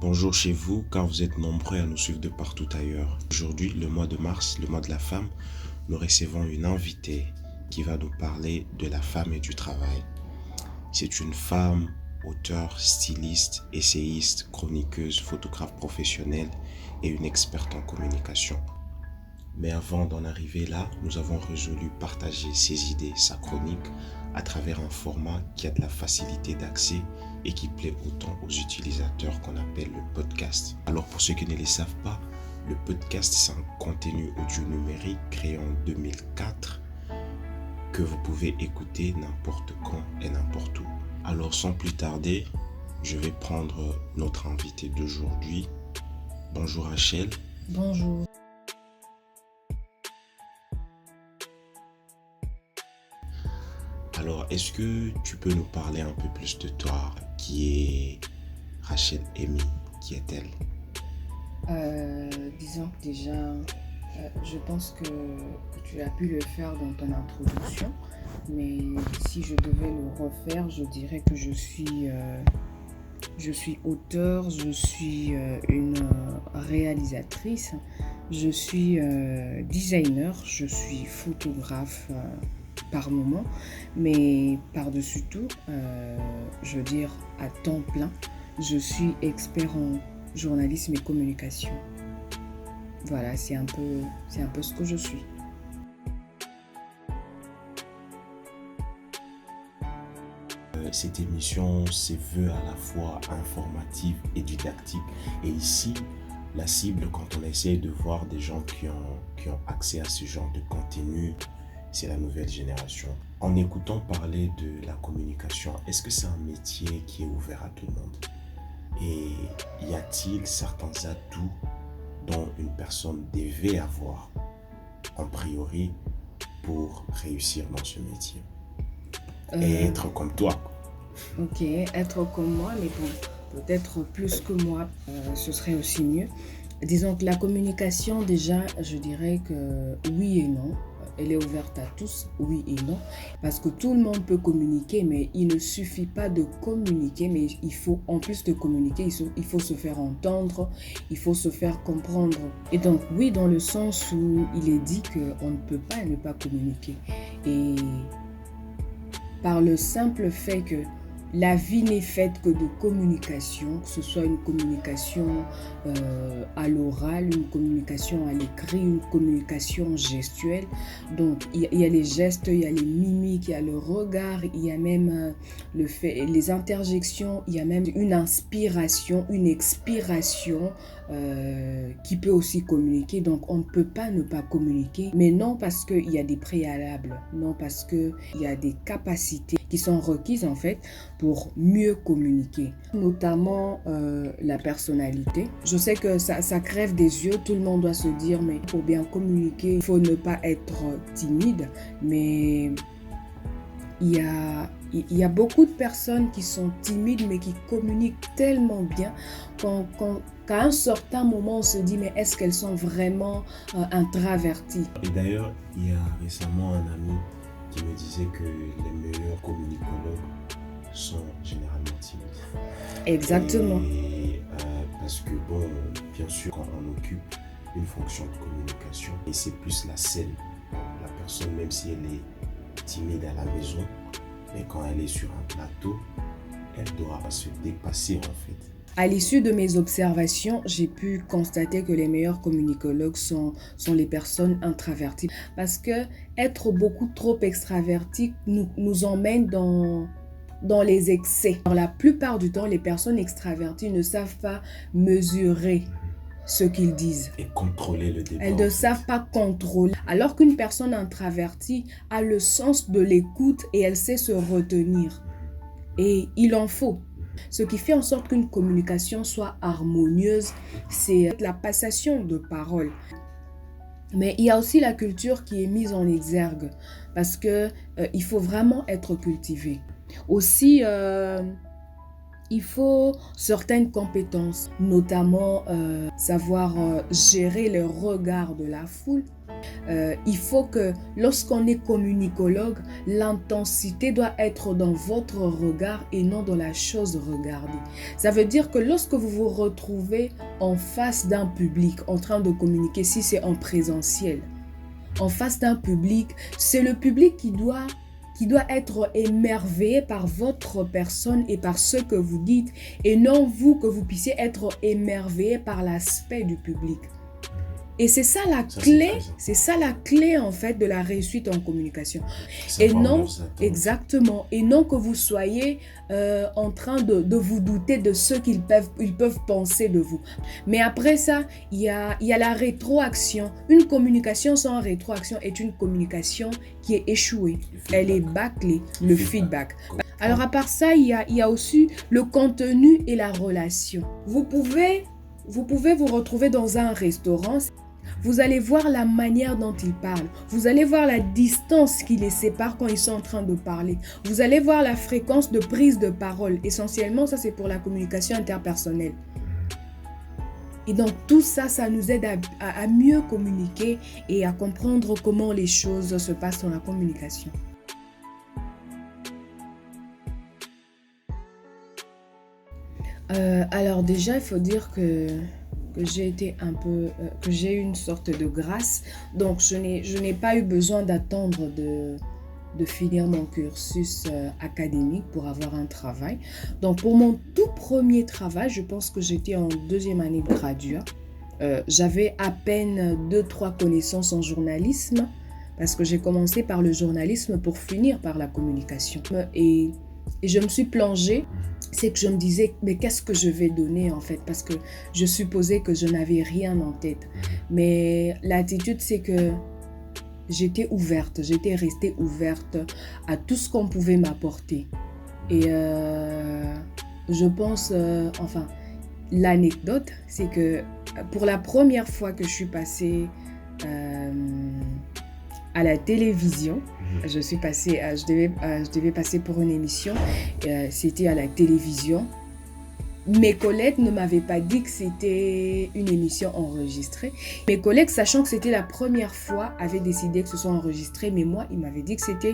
Bonjour chez vous, car vous êtes nombreux à nous suivre de partout ailleurs. Aujourd'hui, le mois de mars, le mois de la femme, nous recevons une invitée qui va nous parler de la femme et du travail. C'est une femme, auteure, styliste, essayiste, chroniqueuse, photographe professionnelle et une experte en communication. Mais avant d'en arriver là, nous avons résolu partager ses idées, sa chronique, à travers un format qui a de la facilité d'accès et qui plaît autant aux utilisateurs qu'on appelle le podcast. Alors pour ceux qui ne le savent pas, le podcast c'est un contenu audio numérique créé en 2004 que vous pouvez écouter n'importe quand et n'importe où. Alors sans plus tarder, je vais prendre notre invité d'aujourd'hui. Bonjour Rachel. Bonjour. Alors, est-ce que tu peux nous parler un peu plus de toi? Qui est Rachel Amy? Qui est-elle? Disons que déjà, je pense que tu as pu le faire dans ton introduction, mais si je devais le refaire, je dirais que je suis auteure, je suis une réalisatrice, je suis designer, je suis photographe par moment, mais par-dessus tout, je veux dire à temps plein, je suis expert en journalisme et communication. Voilà, c'est un peu ce que je suis. Cette émission se veut à la fois informative et didactique. Et ici, la cible, quand on essaie de voir des gens qui ont accès à ce genre de contenu, c'est la nouvelle génération. En écoutant parler de la communication, est-ce que c'est un métier qui est ouvert à tout le monde? Et y a-t-il certains atouts dont une personne devait avoir en priori pour réussir dans ce métier? Et être comme toi. Ok, être comme moi, mais bon, peut-être plus que moi, ce serait aussi mieux. Disons que la communication, déjà, je dirais que oui et non. Elle est ouverte à tous, oui et non. Parce que tout le monde peut communiquer, mais il ne suffit pas de communiquer, mais il faut, en plus de communiquer, il faut se faire entendre, il faut se faire comprendre. Et donc, oui, dans le sens où il est dit qu'on ne peut pas ne pas communiquer. Et par le simple fait que la vie n'est faite que de communication, que ce soit une communication à l'oral, une communication à l'écrit, une communication gestuelle. Donc, il y a les gestes, il y a les mimiques, il y a le regard, il y a même les interjections, il y a même une inspiration, une expiration qui peut aussi communiquer. Donc, on ne peut pas ne pas communiquer, mais non parce qu'il y a des préalables, non parce qu'il y a des capacités qui sont requises en fait pour mieux communiquer, notamment la personnalité. Je sais que ça crève des yeux, tout le monde doit se dire, mais pour bien communiquer, il faut ne pas être timide, mais il y a beaucoup de personnes qui sont timides, mais qui communiquent tellement bien qu'à un certain moment, on se dit, mais est-ce qu'elles sont vraiment introverties? Et d'ailleurs, il y a récemment un ami qui me disait que les meilleurs communicologues sont généralement timides. Exactement. Et parce que bon, bien sûr, quand on occupe une fonction de communication, et c'est plus la scène, la personne, même si elle est timide à la maison, mais quand elle est sur un plateau, elle doit se dépasser en fait. À l'issue de mes observations, j'ai pu constater que les meilleurs communicologues sont les personnes introverties. Parce que être beaucoup trop extraverti nous emmène dans les excès. Alors, la plupart du temps, les personnes extraverties ne savent pas mesurer ce qu'ils disent. Et contrôler le débat. Elles ne savent pas contrôler. Alors qu'une personne introvertie a le sens de l'écoute et elle sait se retenir. Et il en faut. Ce qui fait en sorte qu'une communication soit harmonieuse, c'est la passation de paroles. Mais il y a aussi la culture qui est mise en exergue parce que il faut vraiment être cultivé. Aussi, il faut certaines compétences, notamment savoir gérer le regard de la foule. Il faut que lorsqu'on est communicologue, l'intensité doit être dans votre regard et non dans la chose regardée. Ça veut dire que lorsque vous vous retrouvez en face d'un public en train de communiquer, si c'est en présentiel, en face d'un public, c'est le public qui doit être émerveillé par votre personne et par ce que vous dites, et non vous que vous puissiez être émerveillé par l'aspect du public. Et c'est ça la clé, c'est ça la clé en fait de la réussite en communication. Et non, exactement, et non que vous soyez en train de vous douter de ce qu'ils peuvent penser de vous. Mais après ça, il y a la rétroaction. Une communication sans rétroaction est une communication qui est échouée. Elle est bâclée, le feedback. Alors à part ça, il y a aussi le contenu et la relation. Vous pouvez vous retrouver dans un restaurant. Vous allez voir la manière dont ils parlent. Vous allez voir la distance qui les sépare quand ils sont en train de parler. Vous allez voir la fréquence de prise de parole. Essentiellement, ça c'est pour la communication interpersonnelle. Et donc tout ça, ça nous aide à mieux communiquer et à comprendre comment les choses se passent dans la communication. Alors déjà, il faut dire que j'ai été que j'ai eu une sorte de grâce. Donc, je n'ai pas eu besoin d'attendre de finir mon cursus académique pour avoir un travail. Donc, pour mon tout premier travail, je pense que j'étais en 2e année de graduat. J'avais à peine 2-3 connaissances en journalisme parce que j'ai commencé par le journalisme pour finir par la communication. Et je me suis plongée. C'est que je me disais, mais qu'est-ce que je vais donner en fait? Parce que je supposais que je n'avais rien en tête. Mais l'attitude, c'est que j'étais restée ouverte à tout ce qu'on pouvait m'apporter. Et je pense, l'anecdote, c'est que pour la première fois que je suis passée à la télévision, je devais passer pour une émission, c'était à la télévision. Mes collègues ne m'avaient pas dit que c'était une émission enregistrée. Mes collègues, sachant que c'était la première fois, avaient décidé que ce soit enregistré, mais moi, ils m'avaient dit que c'était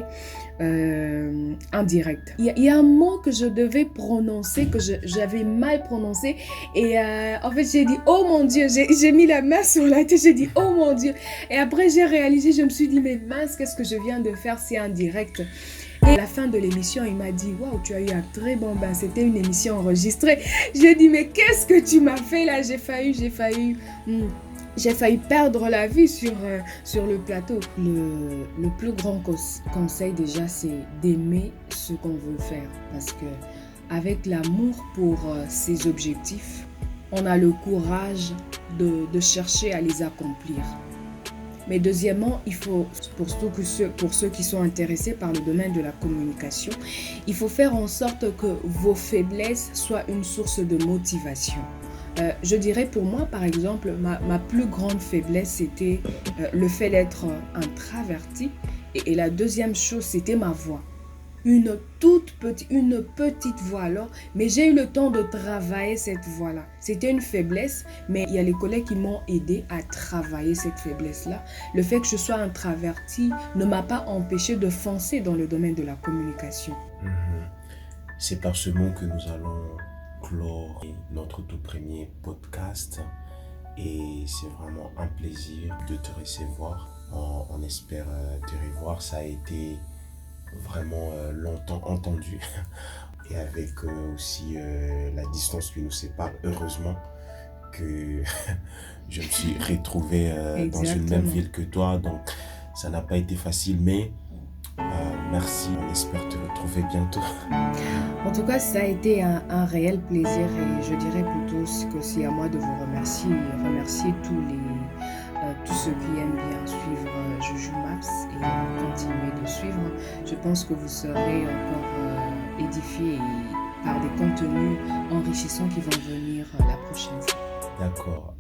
en direct. Il y a un mot que je devais prononcer, que j'avais mal prononcé, et en fait, j'ai dit « Oh mon Dieu !» J'ai mis la main sur la tête, j'ai dit « Oh mon Dieu !» Et après, j'ai réalisé, je me suis dit « Mais mince, qu'est-ce que je viens de faire? C'est en direct !» Et à la fin de l'émission, il m'a dit « Waouh, tu as eu un très bon bain, c'était une émission enregistrée. » J'ai dit « Mais qu'est-ce que tu m'as fait là? J'ai failli perdre la vie sur le plateau. » Le plus grand conseil déjà, c'est d'aimer ce qu'on veut faire. Parce que avec l'amour pour ses objectifs, on a le courage de chercher à les accomplir. Mais deuxièmement, il faut, pour ceux qui sont intéressés par le domaine de la communication, il faut faire en sorte que vos faiblesses soient une source de motivation. Je dirais pour moi, par exemple, ma plus grande faiblesse, c'était le fait d'être introverti. Et la deuxième chose, c'était ma voix. Une petite voix alors, mais j'ai eu le temps de travailler cette voix-là. C'était une faiblesse, mais il y a les collègues qui m'ont aidé à travailler cette faiblesse-là. Le fait que je sois introvertie ne m'a pas empêché de foncer dans le domaine de la communication. C'est par ce mot que nous allons clore notre tout premier podcast et c'est vraiment un plaisir de te recevoir. On espère te revoir. Ça a été vraiment longtemps entendu et avec aussi la distance qui nous sépare, heureusement que je me suis retrouvé dans une même ville que toi, donc ça n'a pas été facile, mais merci, on espère te retrouver bientôt. En tout cas, ça a été un réel plaisir et je dirais plutôt que c'est à moi de vous remercier tous ceux qui aiment bien suivre Juju Maps et continuer de suivre. Je pense que vous serez encore édifiés par des contenus enrichissants qui vont venir la prochaine fois. D'accord.